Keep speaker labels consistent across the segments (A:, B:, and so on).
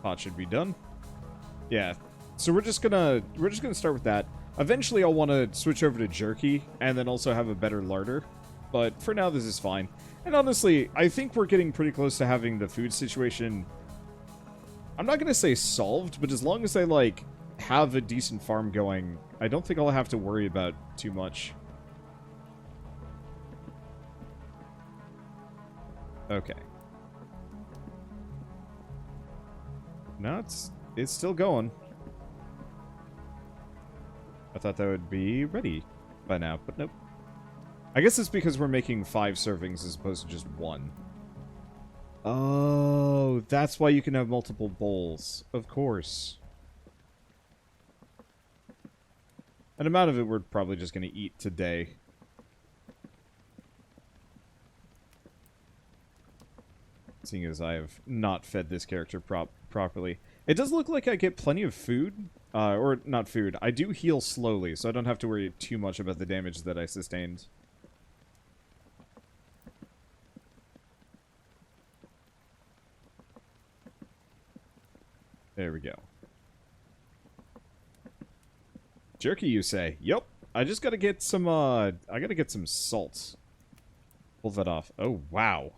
A: Pot should be done. Yeah. So we're just gonna start with that. Eventually I'll want to switch over to jerky and then also have a better larder. But for now this is fine. And honestly, I think we're getting pretty close to having the food situation, I'm not gonna say solved, but as long as I like have a decent farm going, I don't think I'll have to worry about too much. Okay. No, it's still going. I thought that would be ready by now, but nope. I guess it's because we're making 5 servings as opposed to just 1. Oh, that's why you can have multiple bowls. Of course. An amount of it we're probably just going to eat today. Seeing as I have not fed this character properly. It does look like I get plenty of food. Or not food. I do heal slowly, so I don't have to worry too much about the damage that I sustained. There we go. Jerky, you say? Yup. I just gotta get some, I gotta get some salt. Pull that off. Oh, wow.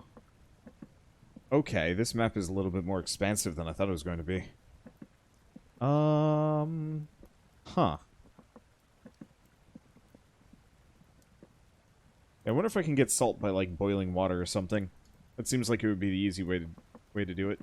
A: Okay, this map is a little bit more expansive than I thought it was going to be. Huh. I wonder if I can get salt by, like, boiling water or something. That seems like it would be the easy way to do it.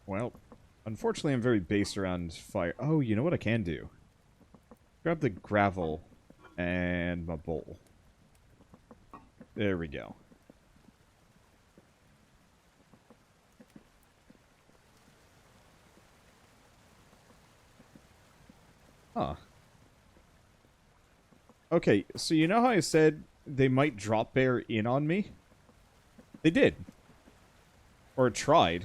A: Well, unfortunately I'm very based around fire. Oh, you know what I can do? Grab the gravel and my bowl. There we go. Huh. Okay, so you know how I said they might drop bear in on me? They did. Or tried.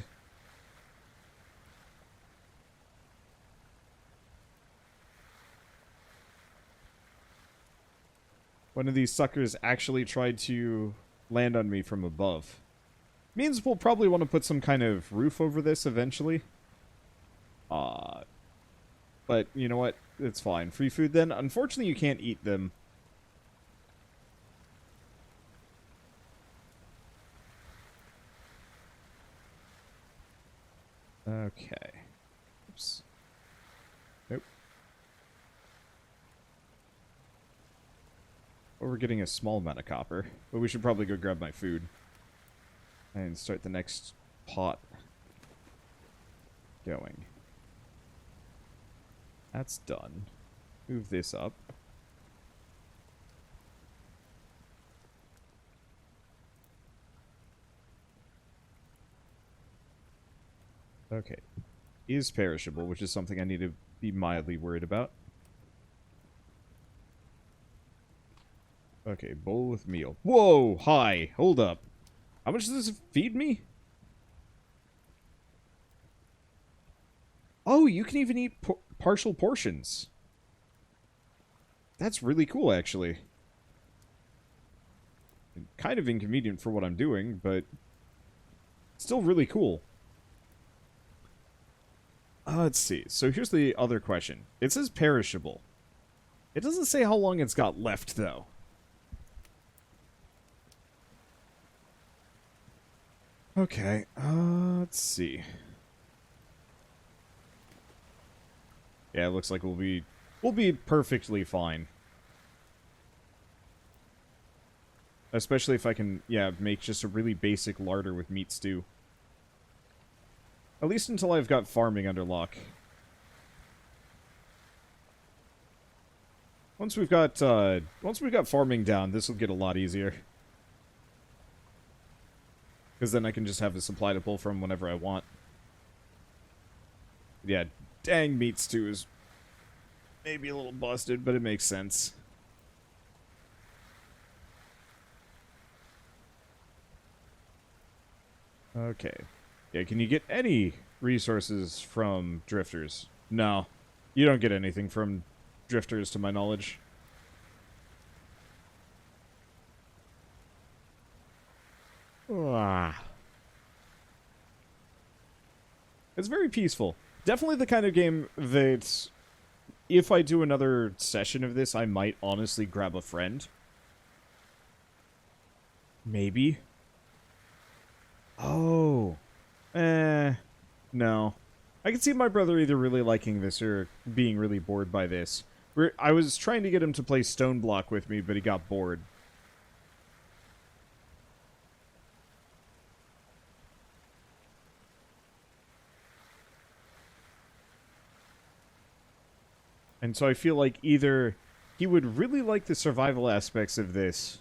A: One of these suckers actually tried to land on me from above. Means we'll probably want to put some kind of roof over this eventually. But you know what? It's fine. Free food then. Unfortunately, you can't eat them. Okay. Oops. Nope. Well, we're getting a small amount of copper, but we should probably go grab my food and start the next pot going. That's done. Move this up. Okay. Is perishable, which is something I need to be mildly worried about. Okay, bowl with meal. Whoa! Hi! Hold up. How much does this feed me? Oh, you can even eat partial portions. That's really cool, actually. Kind of inconvenient for what I'm doing, but still really cool. Let's see. So here's the other question. It says perishable. It doesn't say how long it's got left, though. Okay, let's see. Yeah, it looks like we'll be perfectly fine. Especially if I can, yeah, make just a really basic larder with meat stew. At least until I've got farming under lock. Once we've got farming down, this will get a lot easier. Because then I can just have a supply to pull from whenever I want. Yeah, dang, meat stew is maybe a little busted, but it makes sense. Okay. Yeah, can you get any resources from drifters? No. You don't get anything from drifters, to my knowledge. Ah. It's very peaceful. Definitely the kind of game that, if I do another session of this, I might honestly grab a friend. Maybe. Oh. No. I can see my brother either really liking this or being really bored by this. I was trying to get him to play Stone Block with me, but he got bored. And so I feel like either he would really like the survival aspects of this.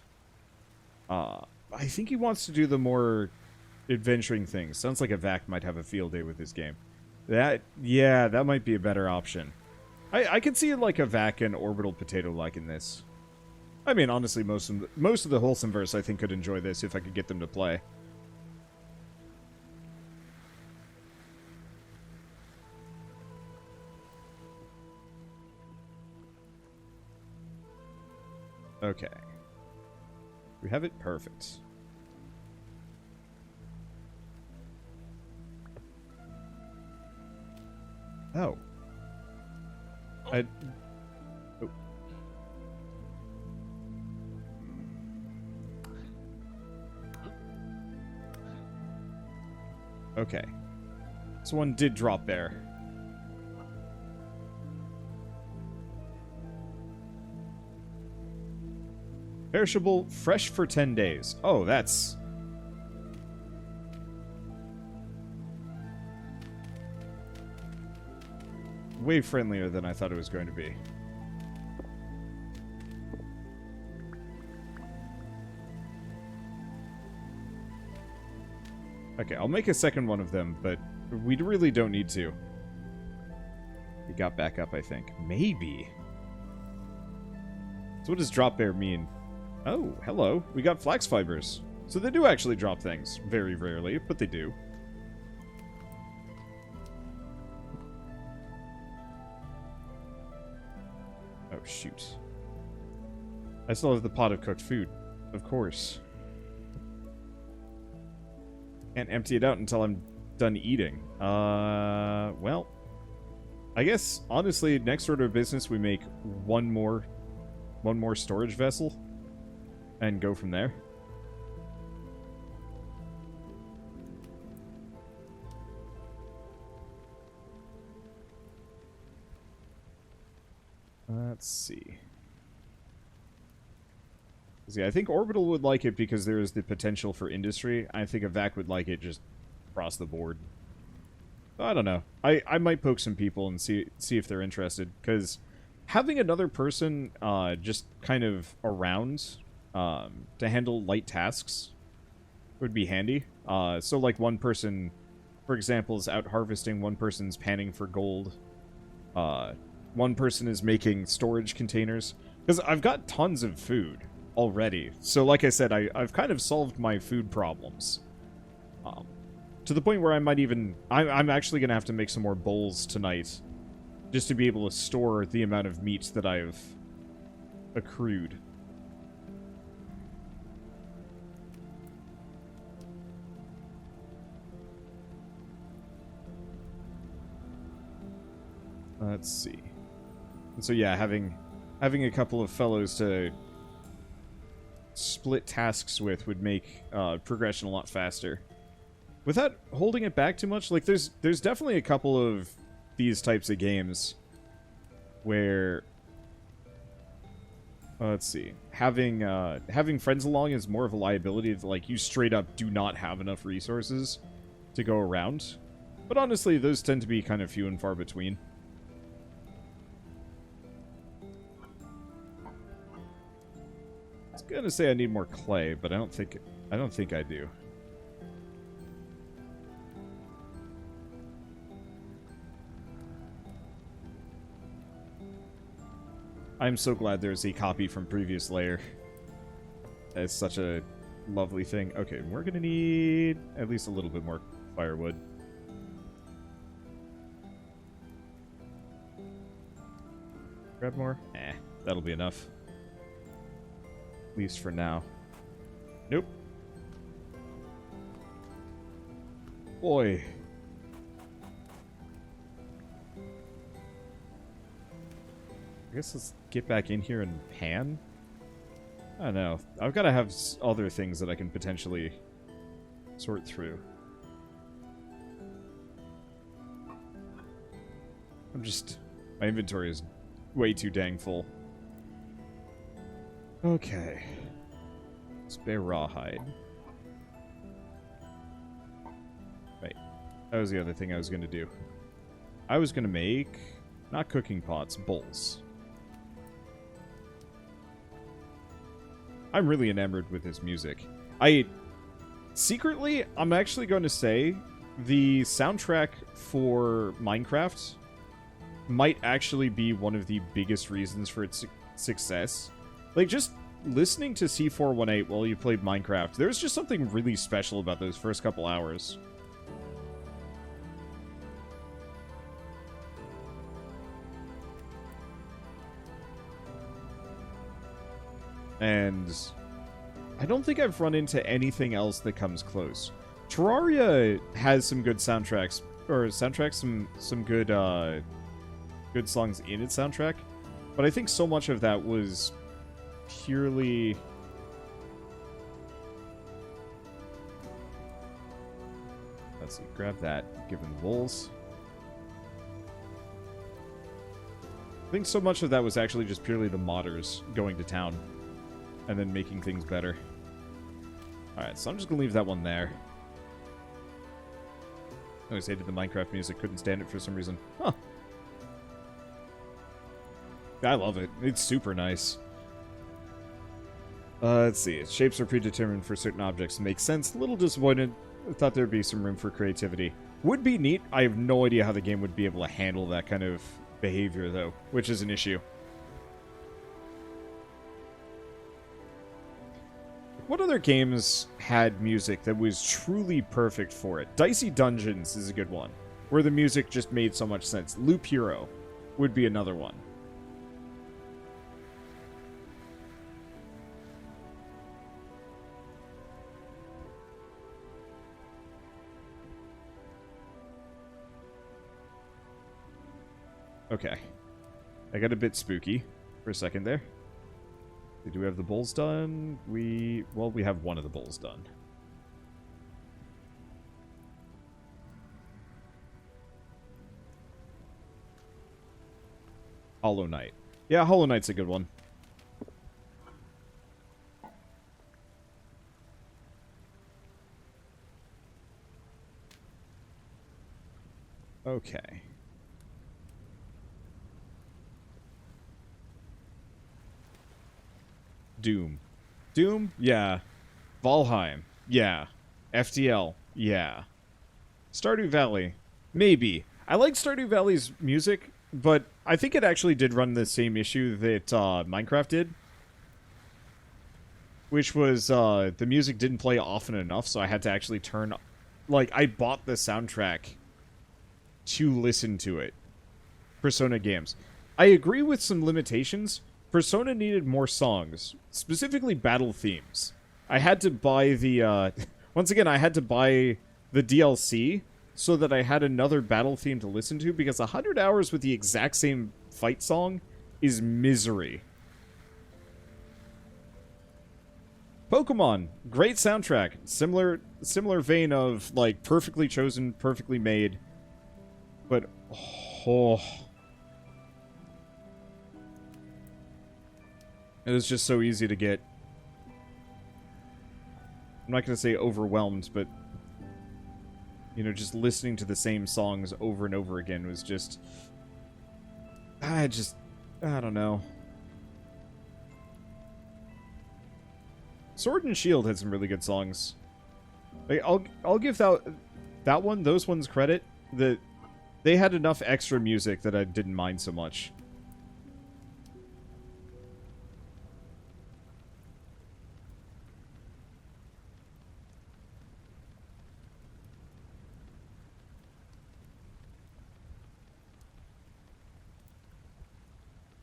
A: I think he wants to do the more adventuring things. Sounds like a Vac might have a field day with this game. Yeah, that might be a better option. I could see like a Vac and Orbital Potato liking this. I mean, honestly, most of the Wholesome verse I think could enjoy this if I could get them to play. Okay. We have it perfect. Oh. Oh. Okay. So one did drop there. Perishable, fresh for 10 days. Oh, that's... way friendlier than I thought it was going to be. Okay, I'll make a second one of them, but we really don't need to. He got back up, I think. Maybe. So what does drop bear mean? Oh, hello. We got flax fibers. So they do actually drop things. Very rarely, but they do. Oh, shoot. I still have the pot of cooked food. Of course. Can't empty it out until I'm done eating. Well. I guess, honestly, next order of business, we make one more storage vessel. And go from there. Let's see. See, I think Orbital would like it because there is the potential for industry. I think a Vac would like it just across the board. I don't know. I might poke some people and see if they're interested. Because having another person just kind of around to handle light tasks would be handy. So like one person, for example, is out harvesting, one person's panning for gold. One person is making storage containers. Because I've got tons of food already. So like I said, I've kind of solved my food problems. To the point where I might even... I'm actually going to have to make some more bowls tonight. Just to be able to store the amount of meat that I've accrued. Let's see. And so yeah, having a couple of fellows to split tasks with would make progression a lot faster. Without holding it back too much, like there's definitely a couple of these types of games where let's see, having friends along is more of a liability. Like you straight up do not have enough resources to go around. But honestly, those tend to be kind of few and far between. I was gonna say I need more clay, but I don't think I do. I'm so glad there's a copy from previous layer. It's such a lovely thing. Okay, we're gonna need at least a little bit more firewood. Grab more? That'll be enough. At least for now. Nope. Boy. I guess let's get back in here and pan. I don't know. I've got to have other things that I can potentially sort through. My inventory is way too dang full. Okay. Spare rawhide. Wait. That was the other thing I was going to do. I was going to make, not cooking pots, bowls. I'm really enamored with this music. Secretly, I'm actually going to say the soundtrack for Minecraft might actually be one of the biggest reasons for its success. Like, just listening to C418 while you played Minecraft, there's just something really special about those first couple hours. And I don't think I've run into anything else that comes close. Terraria has some good soundtracks, some good good songs in its soundtrack, but I think so much of that was purely let's see, grab that, give them bowls. I think so much of that was actually just purely the modders going to town and then making things better. Alright, so I'm just gonna leave that one there. I always hated the Minecraft music, couldn't stand it for some reason. Huh. I love it. It's super nice. Let's see. Shapes are predetermined for certain objects. Makes sense. A little disappointed. I thought there'd be some room for creativity. Would be neat. I have no idea how the game would be able to handle that kind of behavior, though, which is an issue. What other games had music that was truly perfect for it? Dicey Dungeons is a good one, where the music just made so much sense. Loop Hero would be another one. Okay. I got a bit spooky for a second there. Do we have the bowls done? Well, we have one of the bowls done. Hollow Knight. Yeah, Hollow Knight's a good one. Okay. Doom. Doom? Yeah. Valheim? Yeah. FTL? Yeah. Stardew Valley? Maybe. I like Stardew Valley's music, but I think it actually did run the same issue that Minecraft did. Which was, the music didn't play often enough, so I had to actually turn... Like, I bought the soundtrack to listen to it. Persona games. I agree with some limitations. Persona needed more songs, specifically battle themes. I had to buy the, once again, I had to buy the DLC so that I had another battle theme to listen to, because 100 hours with the exact same fight song is misery. Pokemon, great soundtrack. Similar vein of, like, perfectly chosen, perfectly made. But, oh... It was just so easy to get... I'm not going to say overwhelmed, but... You know, just listening to the same songs over and over again was just... I don't know. Sword and Shield had some really good songs. Like, I'll give those ones credit. That they had enough extra music that I didn't mind so much.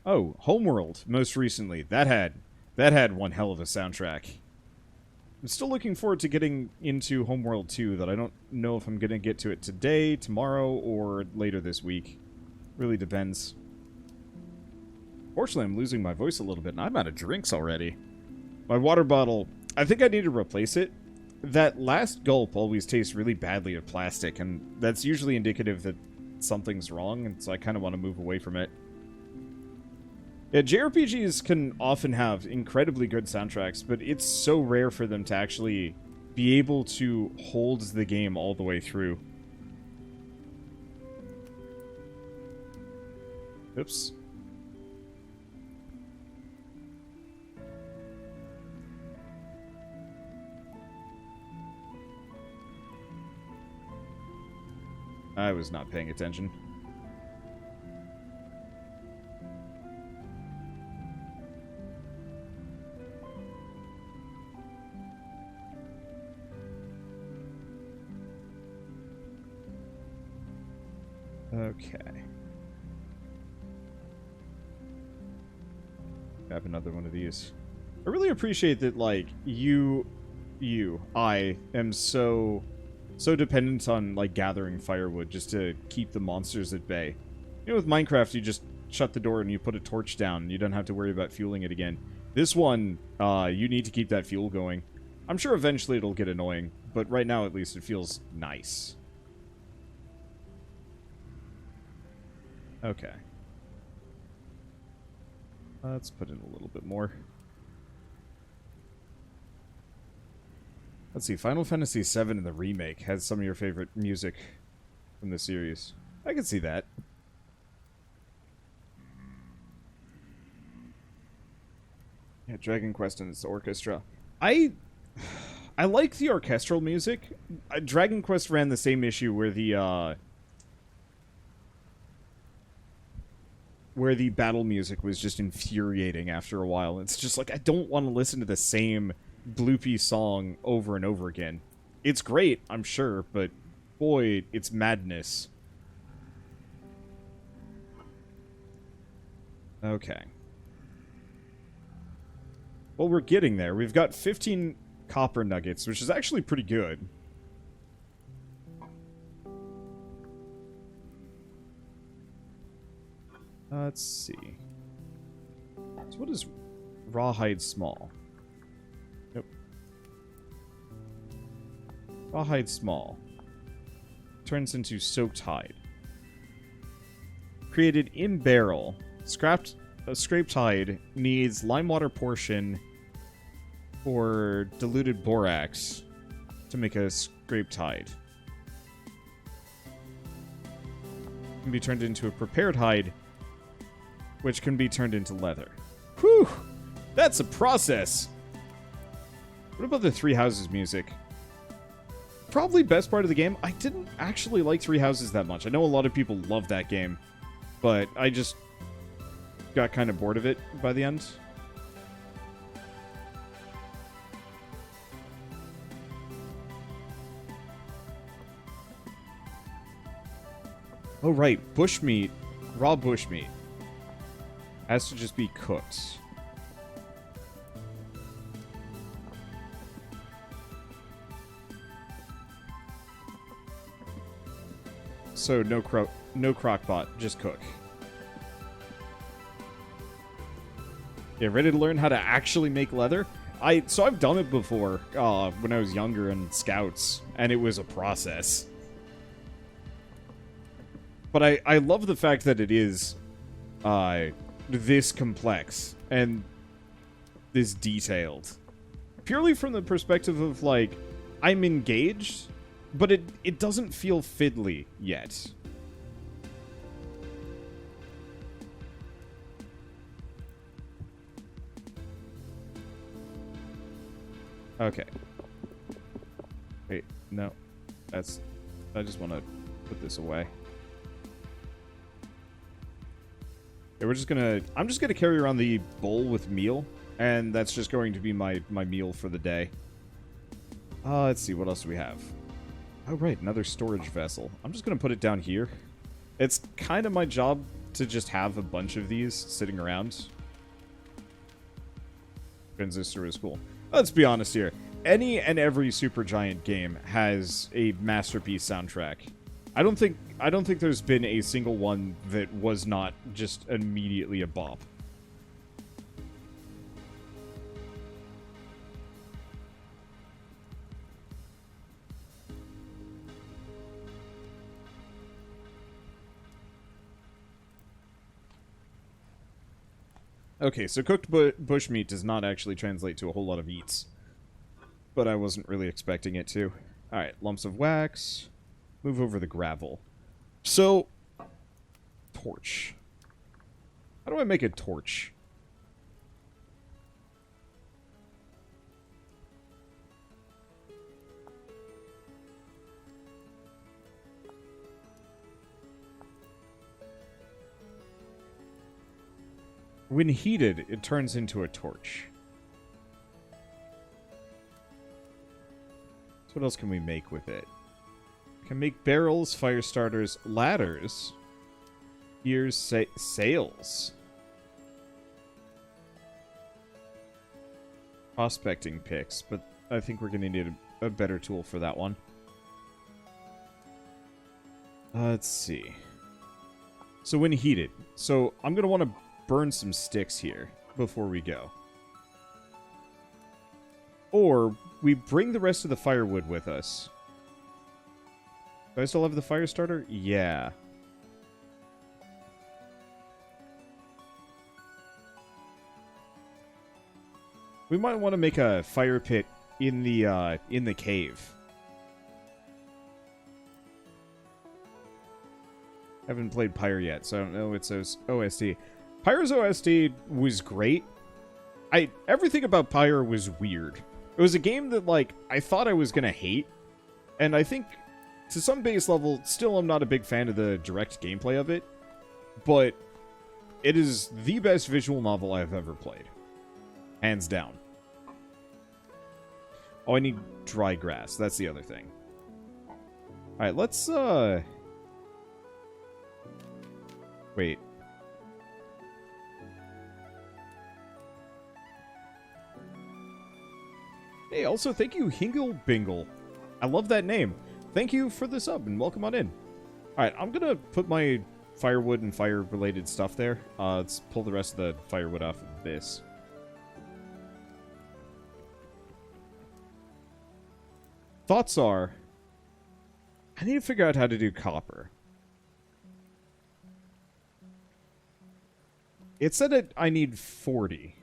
A: Oh, Homeworld, most recently. That had one hell of a soundtrack. I'm still looking forward to getting into Homeworld 2, that I don't know if I'm going to get to it today, tomorrow, or later this week. Really depends. Fortunately, I'm losing my voice a little bit, and I'm out of drinks already. My water bottle, I think I need to replace it. That last gulp always tastes really badly of plastic, and that's usually indicative that something's wrong, and so I kind of want to move away from it. Yeah, JRPGs can often have incredibly good soundtracks, but it's so rare for them to actually be able to hold the game all the way through. Oops. I was not paying attention. Okay. Grab another one of these. I really appreciate that, like, I am so dependent on, like, gathering firewood just to keep the monsters at bay. You know, with Minecraft, you just shut the door and you put a torch down, and you don't have to worry about fueling it again. This one, you need to keep that fuel going. I'm sure eventually it'll get annoying, but right now, at least, it feels nice. Okay. Let's put in a little bit more. Let's see, Final Fantasy VII in the remake has some of your favorite music from the series. I can see that. Yeah, Dragon Quest and its orchestra. I like the orchestral music. Dragon Quest ran the same issue where the battle music was just infuriating after a while. It's just like, I don't want to listen to the same bloopy song over and over again. It's great, I'm sure, but boy, it's madness. Okay. Well, we're getting there. We've got 15 copper nuggets, which is actually pretty good. Let's see. So what is rawhide small? Nope. Rawhide small turns into soaked hide. Created in barrel. Scraped hide needs lime water portion or diluted borax to make a scraped hide. Can be turned into a prepared hide, which can be turned into leather. Whew! That's a process! What about the Three Houses music? Probably best part of the game. I didn't actually like Three Houses that much. I know a lot of people love that game, but I just got kind of bored of it by the end. Oh right, bushmeat, raw bushmeat has to just be cooked. So no crock pot, just cook. Yeah, ready to learn how to actually make leather? So I've done it before when I was younger in Scouts, and it was a process. But I love the fact that it is this complex and this detailed. Purely from the perspective of, like, I'm engaged, but it doesn't feel fiddly yet. Okay. Wait, no. I just want to put this away. Yeah, I'm just gonna carry around the bowl with meal, and that's just going to be my meal for the day. Let's see, what else do we have? Oh, right, another storage vessel. I'm just gonna put it down here. It's kind of my job to just have a bunch of these sitting around. Transistor is cool. Let's be honest here. Any and every Supergiant game has a masterpiece soundtrack. I don't think there's been a single one that was not just immediately a bop. Okay, so cooked bushmeat does not actually translate to a whole lot of eats. But I wasn't really expecting it to. Alright, lumps of wax. Move over the gravel. So, torch. How do I make a torch? When heated, it turns into a torch. So what else can we make with it? We can make barrels, fire starters, ladders, gears, sails. Prospecting picks, but I think we're going to need a better tool for that one. Let's see. So when heated. So I'm going to want to burn some sticks here before we go. Or we bring the rest of the firewood with us. Do I still have the fire starter? Yeah. We might want to make a fire pit in the cave. Haven't played Pyre yet, so I don't know its OST. Pyre's OST was great. Everything about Pyre was weird. It was a game that, like, I thought I was gonna hate, and I think, to some base level, still I'm not a big fan of the direct gameplay of it, but it is the best visual novel I've ever played. Hands down. Oh, I need dry grass. That's the other thing. Alright, let's, wait. Hey, also, thank you, Hingle Bingle. I love that name. Thank you for the sub, and welcome on in. Alright, I'm gonna put my firewood and fire-related stuff there. Let's pull the rest of the firewood off of this. Thoughts are, I need to figure out how to do copper. It said that I need 40.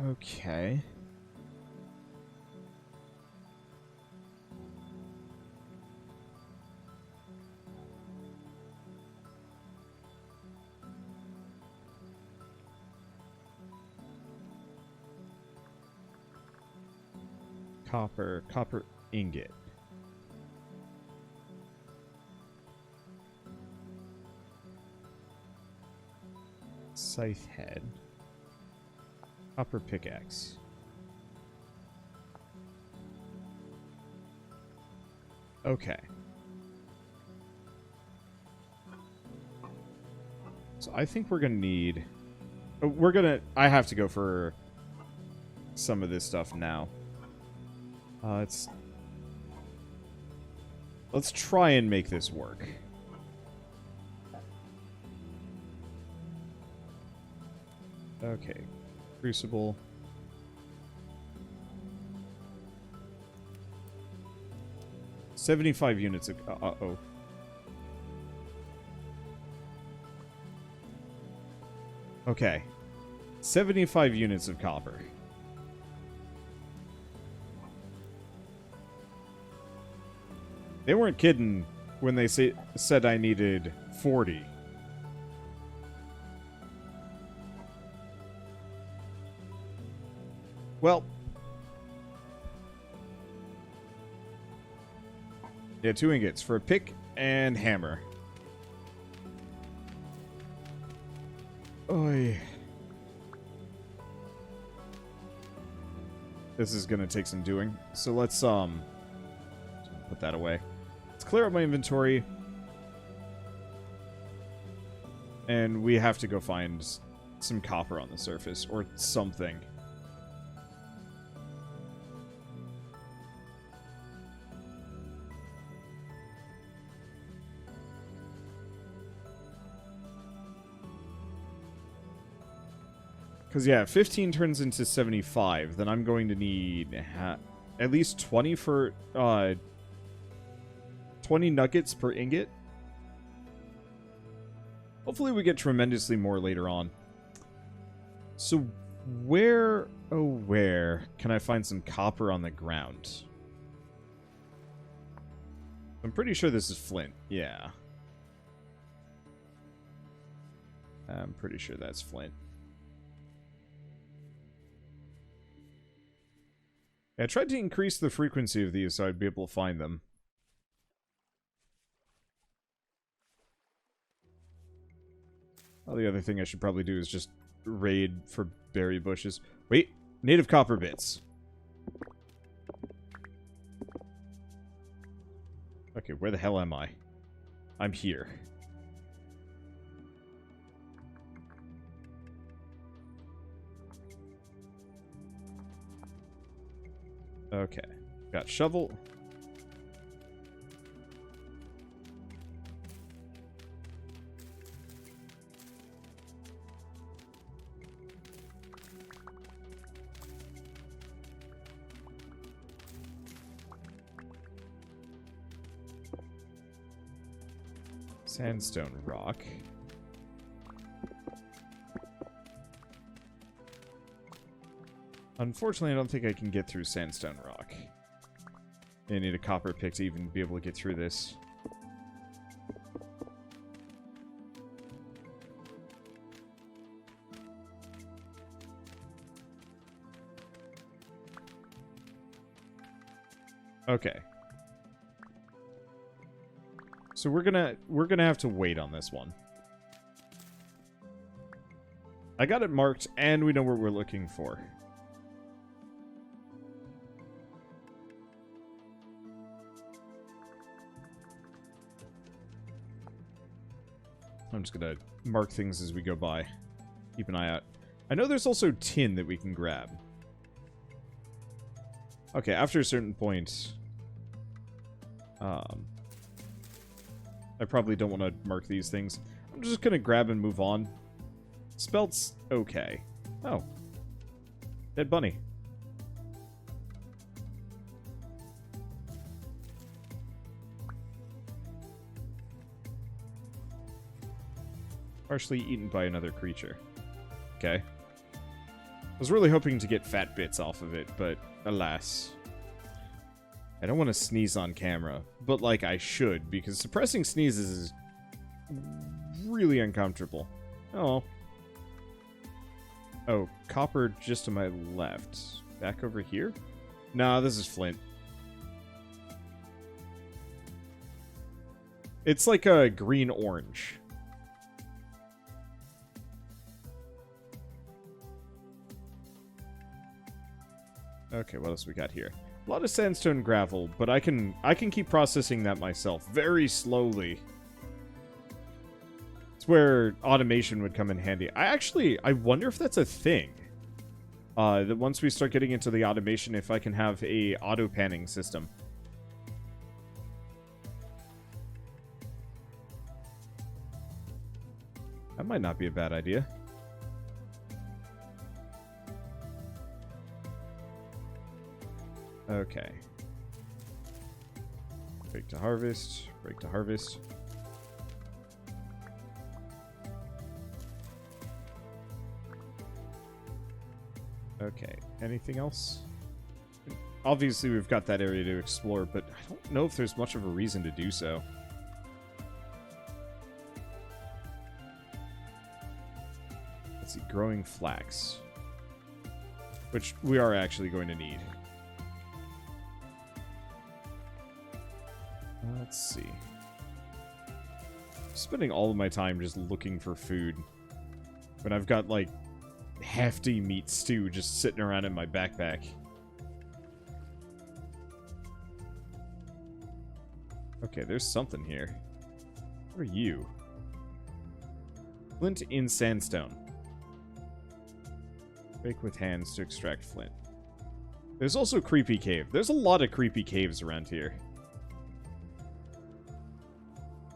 A: Okay. Copper ingot. Scythe head. Copper pickaxe. Okay. So I think we're gonna need... I have to go for some of this stuff now. Let's try and make this work. Okay. Crucible. $75 units of... Uh-oh. Okay. 75 units of copper. They weren't kidding when they said I needed 40. Well. Yeah, 2 ingots. For a pick And hammer. Oy. This is gonna take some doing. So let's put that away. Let's clear up my inventory. And we have to go find some copper on the surface or something. Because, yeah, 15 turns into 75. Then I'm going to need at least 20 for 20 nuggets per ingot. Hopefully we get tremendously more later on. So where, oh where, can I find some copper on the ground? I'm pretty sure this is flint. Yeah. I'm pretty sure that's flint. I tried to increase the frequency of these so I'd be able to find them. Well, the other thing I should probably do is just raid for berry bushes. Wait, native copper bits. Okay, where the hell am I? I'm here. Okay, got shovel. Sandstone rock. Unfortunately, I don't think I can get through sandstone rock. I need a copper pick to even be able to get through this. Okay. So we're gonna have to wait on this one. I got it marked, and we know what we're looking for. I'm just gonna mark things as we go by. Keep an eye out. I know there's also tin that we can grab. Okay, after a certain point... I probably don't want to mark these things. I'm just gonna grab and move on. Spelt's okay. Oh. Dead bunny. Partially eaten by another creature. Okay. I was really hoping to get fat bits off of it, but alas. I don't want to sneeze on camera, but like I should, because suppressing sneezes is really uncomfortable. Oh. Oh, copper just to my left. Back over here? Nah, this is flint. It's like a green-orange. Okay, what else we got here? A lot of sandstone gravel, but I can keep processing that myself very slowly. It's where automation would come in handy. I wonder if that's a thing. That once we start getting into the automation, if I can have a auto panning system. That might not be a bad idea. Okay. Break to harvest. Break to harvest. Okay. Anything else? Obviously, we've got that area to explore, but I don't know if there's much of a reason to do so. Let's see. Growing flax. Which we are actually going to need. Let's see. spending all of my time just looking for food when I've got, like, hefty meat stew just sitting around in my backpack. Okay, there's something here. What are you? Flint in sandstone. Bake with hands to extract flint. There's also creepy cave. There's a lot of creepy caves around here.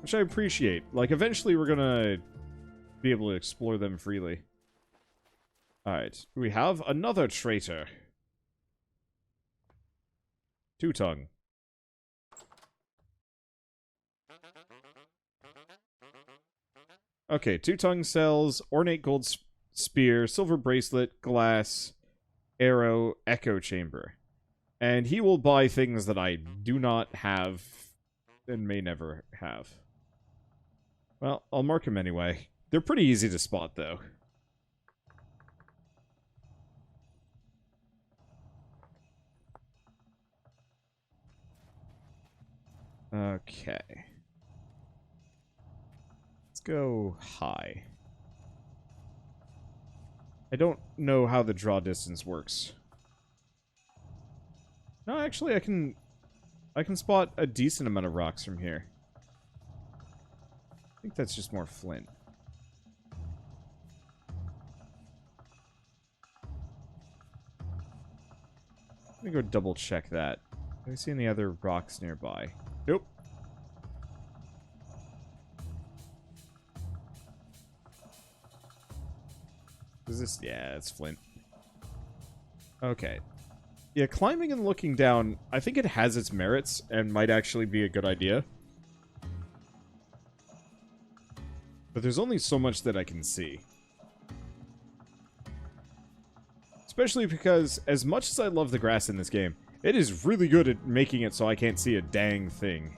A: Which I appreciate. Like, eventually we're gonna be able to explore them freely. Alright, we have another traitor. Two-tongue. Okay, two-tongue sells ornate gold spear, silver bracelet, glass, arrow, echo chamber. And he will buy things that I do not have and may never have. Well, I'll mark him anyway. They're pretty easy to spot, though. Okay. Let's go high. I don't know how the draw distance works. No, actually, I can spot a decent amount of rocks from here. I think that's just more flint. Let me go double check that. Do I see any other rocks nearby? Nope. Is this? Yeah, it's flint. Okay. Yeah, climbing and looking down, I think it has its merits and might actually be a good idea. But there's only so much that I can see. Especially because, as much as I love the grass in this game, it is really good at making it so I can't see a dang thing.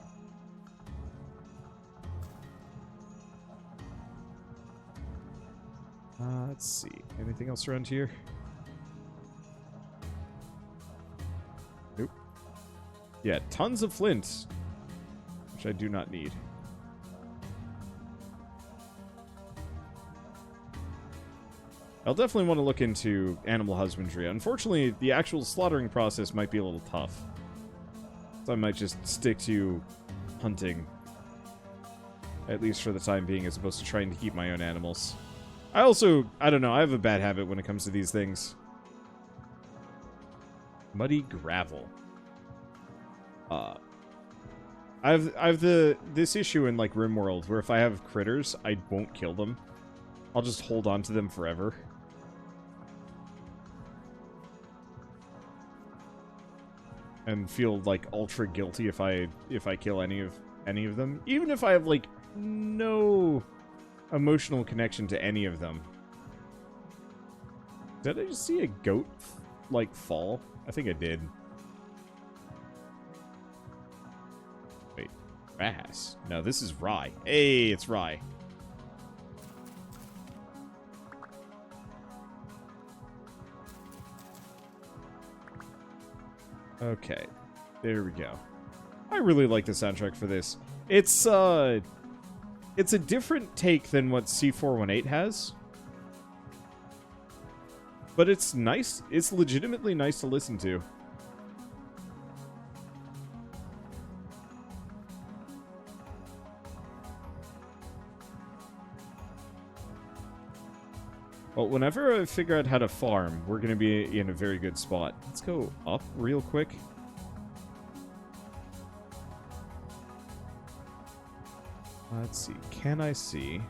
A: Let's see. Anything else around here? Nope. Yeah, tons of flint. Which I do not need. I'll definitely want to look into animal husbandry. Unfortunately, the actual slaughtering process might be a little tough. So I might just stick to hunting. At least for the time being, as opposed to trying to keep my own animals. I don't know, I have a bad habit when it comes to these things. Muddy gravel. I have this issue in, like, RimWorld, where if I have critters, I won't kill them. I'll just hold on to them forever. And feel, like, ultra guilty if I kill any of them. Even if I have, like, no emotional connection to any of them. Did I just see a goat, like, fall? I think I did. Wait, grass? No, this is rye. Hey, it's rye. Okay, there we go. I really like the soundtrack for this. It's a different take than what C418 has. But it's nice. It's legitimately nice to listen to. Well, whenever I figure out how to farm, we're going to be in a very good spot. Let's go up real quick. Let's see. Can I see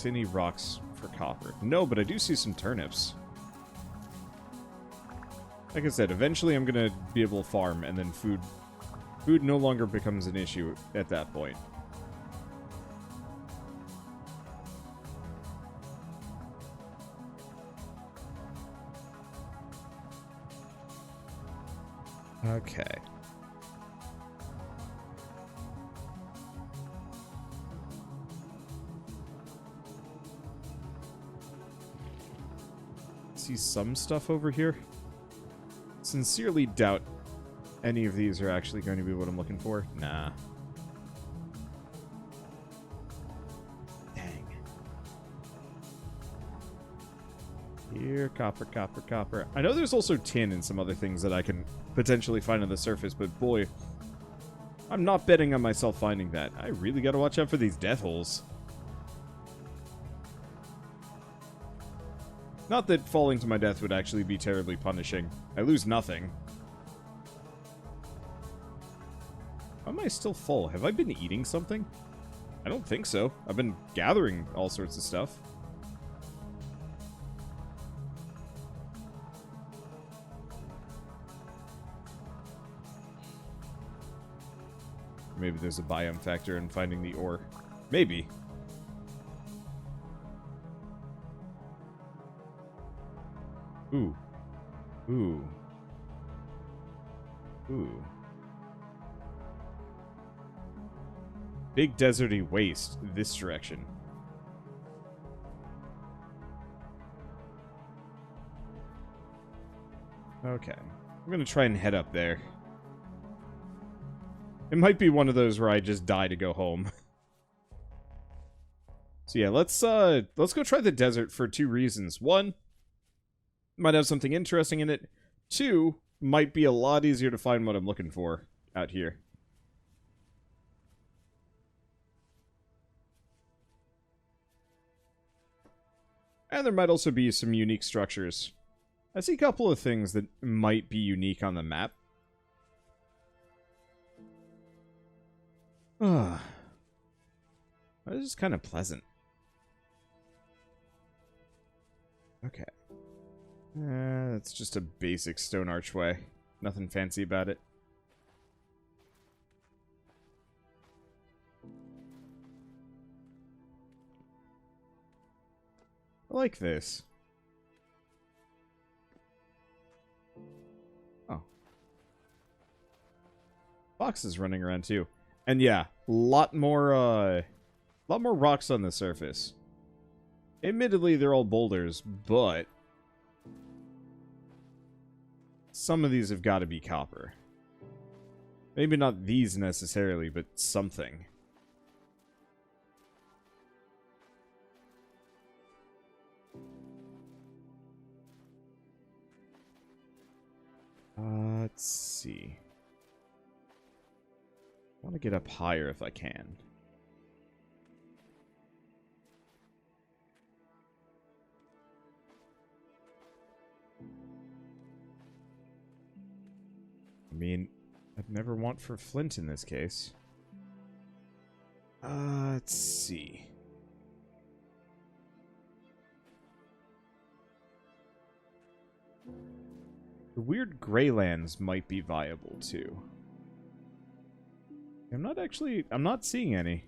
A: any rocks for copper? No, but I do see some turnips. Like I said, eventually I'm going to be able to farm, and then food no longer becomes an issue at that point. Okay. See some stuff over here. Sincerely doubt any of these are actually going to be what I'm looking for. Nah. Here, copper, copper, copper. I know there's also tin and some other things that I can potentially find on the surface, but boy, I'm not betting on myself finding that. I really gotta watch out for these death holes. Not that falling to my death would actually be terribly punishing. I lose nothing. How am I still full? Have I been eating something? I don't think so. I've been gathering all sorts of stuff. Maybe there's a biome factor in finding the ore. Maybe. Ooh. Ooh. Ooh. Big deserty waste this direction. Okay. I'm gonna try and head up there. It might be one of those where I just die to go home. So yeah, let's go try the desert for two reasons. One, might have something interesting in it. Two, might be a lot easier to find what I'm looking for out here. And there might also be some unique structures. I see a couple of things that might be unique on the map. Ah, this is kind of pleasant. Okay. It's just a basic stone archway. Nothing fancy about it. I like this. Oh. Fox is running around too. And yeah, lot more rocks on the surface. Admittedly, they're all boulders, but some of these have got to be copper. Maybe not these necessarily, but something. Let's see. I want to get up higher if I can. I mean, I'd never want for flint in this case. Let's see. The weird gray lands might be viable too. I'm not seeing any.